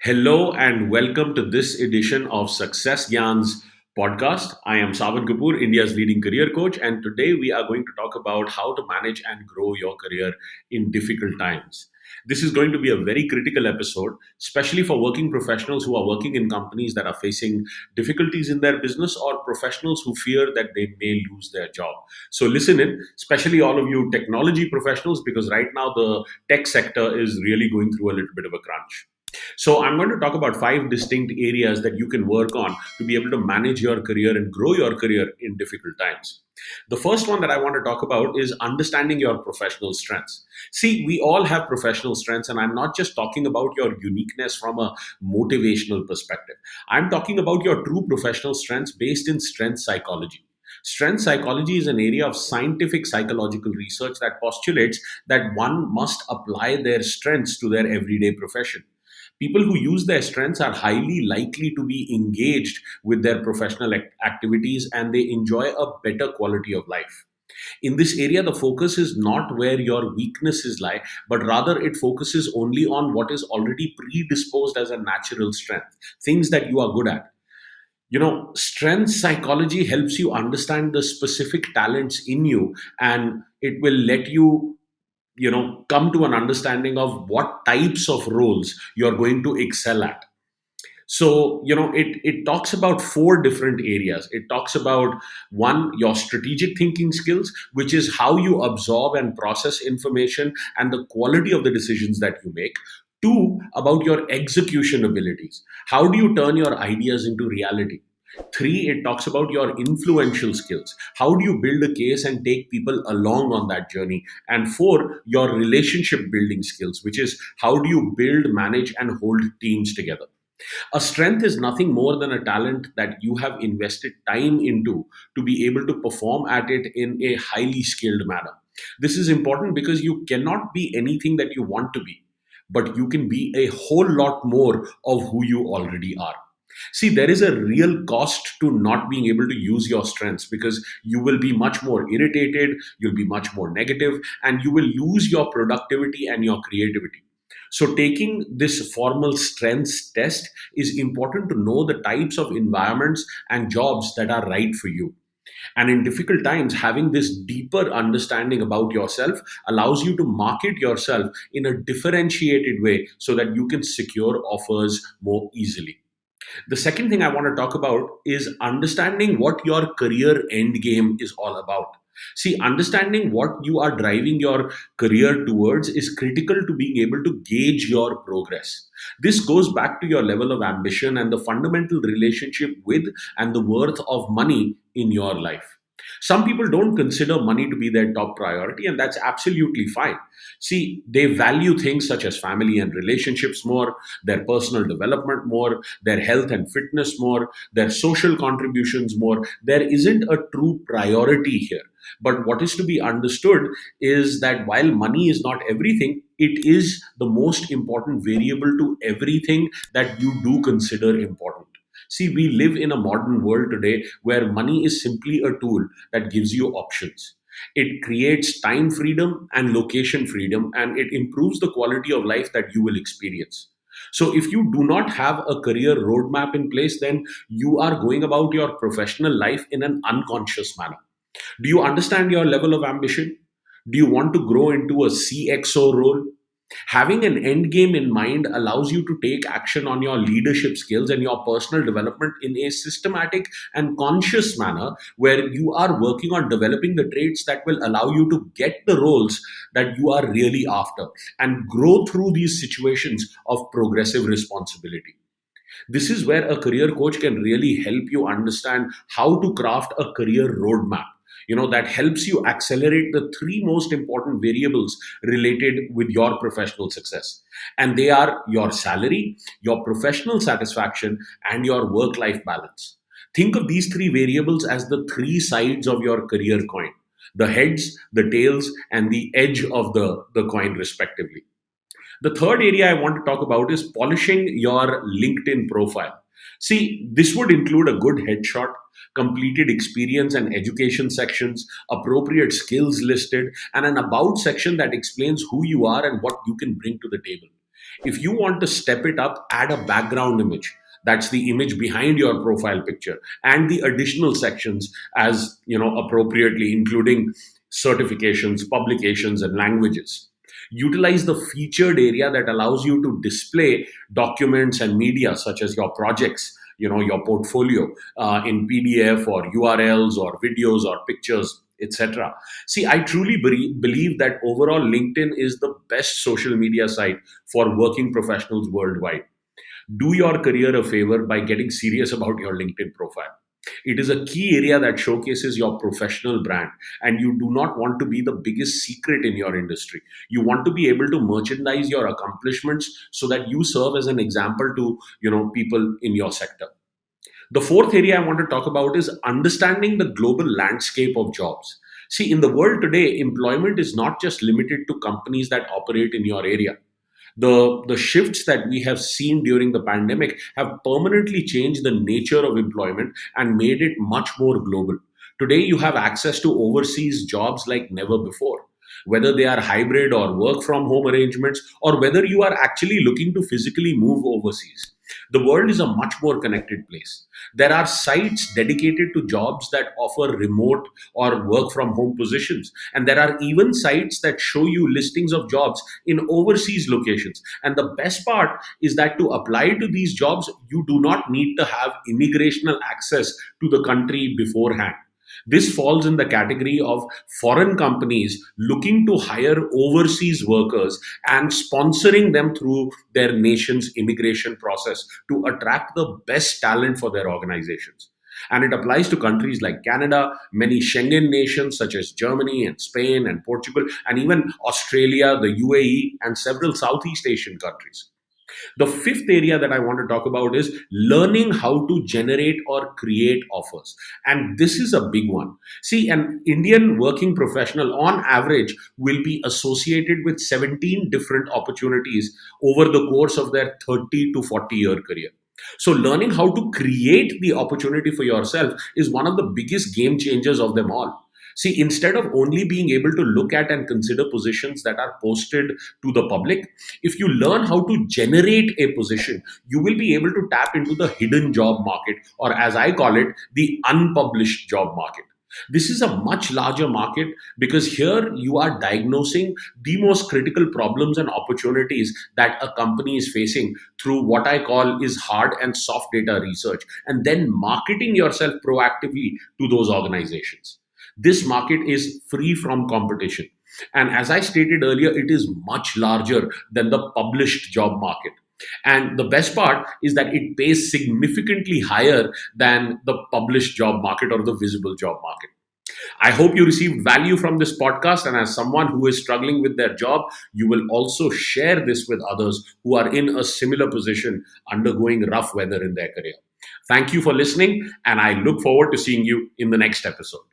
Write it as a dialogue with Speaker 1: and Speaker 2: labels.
Speaker 1: Hello and welcome to this edition of Success Gyan's podcast. I am Sawan Kapoor, India's leading career coach, and today we are going to talk about how to manage and grow your career in difficult times. This is going to be a very critical episode, especially for working professionals who are working in companies that are facing difficulties in their business or professionals who fear that they may lose their job. So, listen in, especially all of you technology professionals, because right now the tech sector is really going through a little bit of a crunch. So, I'm going to talk about five distinct areas that you can work on to be able to manage your career and grow your career in difficult times. The first one that I want to talk about is understanding your professional strengths. See, we all have professional strengths, and I'm not just talking about your uniqueness from a motivational perspective. I'm talking about your true professional strengths based in strength psychology. Strength psychology is an area of scientific psychological research that postulates that one must apply their strengths to their everyday profession. People who use their strengths are highly likely to be engaged with their professional activities and they enjoy a better quality of life. In this area, the focus is not where your weaknesses lie, but rather it focuses only on what is already predisposed as a natural strength, things that you are good at. Strength psychology helps you understand the specific talents in you, and it will let you come to an understanding of what types of roles you're going to excel at. So it talks about four different areas. It talks about, one, your strategic thinking skills, which is how you absorb and process information and the quality of the decisions that you make. Two, about your execution abilities. How do you turn your ideas into reality? Three, it talks about your influential skills. How do you build a case and take people along on that journey? And four, your relationship building skills, which is how do you build, manage, and hold teams together. A strength is nothing more than a talent that you have invested time into to be able to perform at it in a highly skilled manner. This is important because you cannot be anything that you want to be, but you can be a whole lot more of who you already are. See, there is a real cost to not being able to use your strengths because you will be much more irritated, you'll be much more negative, and you will lose your productivity and your creativity. So, taking this formal strengths test is important to know the types of environments and jobs that are right for you. And in difficult times, having this deeper understanding about yourself allows you to market yourself in a differentiated way so that you can secure offers more easily. The second thing I want to talk about is understanding what your career end game is all about. See, understanding what you are driving your career towards is critical to being able to gauge your progress. This goes back to your level of ambition and the fundamental relationship with and the worth of money in your life. Some people don't consider money to be their top priority, and that's absolutely fine. See, they value things such as family and relationships more, their personal development more, their health and fitness more, their social contributions more. There isn't a true priority here. But what is to be understood is that while money is not everything, it is the most important variable to everything that you do consider important. See, we live in a modern world today where money is simply a tool that gives you options. It creates time freedom and location freedom, and it improves the quality of life that you will experience. So, if you do not have a career roadmap in place, then you are going about your professional life in an unconscious manner. Do you understand your level of ambition? Do you want to grow into a CXO role? Having an end game in mind allows you to take action on your leadership skills and your personal development in a systematic and conscious manner where you are working on developing the traits that will allow you to get the roles that you are really after and grow through these situations of progressive responsibility. This is where a career coach can really help you understand how to craft a career roadmap, that helps you accelerate the three most important variables related with your professional success. And they are your salary, your professional satisfaction, and your work life balance. Think of these three variables as the three sides of your career coin: the heads, the tails, and the edge of the coin, respectively. The third area I want to talk about is polishing your LinkedIn profile. See, this would include a good headshot, completed experience and education sections, appropriate skills listed, and an about section that explains who you are and what you can bring to the table. If you want to step it up, add a background image. That's the image behind your profile picture, and the additional sections as appropriately, including certifications, publications, and languages. Utilize the featured area that allows you to display documents and media such as your projects, your portfolio, in PDF or URLs or videos or pictures, etc. See, I truly believe that overall LinkedIn is the best social media site for working professionals worldwide. Do your career a favor by getting serious about your LinkedIn profile. It is a key area that showcases your professional brand, and you do not want to be the biggest secret in your industry. You want to be able to merchandise your accomplishments so that you serve as an example to people in your sector. The fourth area I want to talk about is understanding the global landscape of jobs. See, in the world today, employment is not just limited to companies that operate in your area. The shifts that we have seen during the pandemic have permanently changed the nature of employment and made it much more global. Today, you have access to overseas jobs like never before. Whether they are hybrid or work from home arrangements, or whether you are actually looking to physically move overseas, the world is a much more connected place. There are sites dedicated to jobs that offer remote or work from home positions. And there are even sites that show you listings of jobs in overseas locations. And the best part is that to apply to these jobs, you do not need to have immigrational access to the country beforehand. This falls in the category of foreign companies looking to hire overseas workers and sponsoring them through their nation's immigration process to attract the best talent for their organizations. And it applies to countries like Canada, many Schengen nations such as Germany and Spain and Portugal, and even Australia, the UAE, and several Southeast Asian countries. The fifth area that I want to talk about is learning how to generate or create offers. And this is a big one. See, an Indian working professional on average will be associated with 17 different opportunities over the course of their 30 to 40-year career. So, learning how to create the opportunity for yourself is one of the biggest game changers of them all. See, instead of only being able to look at and consider positions that are posted to the public, if you learn how to generate a position, you will be able to tap into the hidden job market, or as I call it, the unpublished job market. This is a much larger market because here you are diagnosing the most critical problems and opportunities that a company is facing through what I call is hard and soft data research, and then marketing yourself proactively to those organizations. This market is free from competition. And as I stated earlier, it is much larger than the published job market. And the best part is that it pays significantly higher than the published job market or the visible job market. I hope you received value from this podcast. And as someone who is struggling with their job, you will also share this with others who are in a similar position, undergoing rough weather in their career. Thank you for listening, and I look forward to seeing you in the next episode.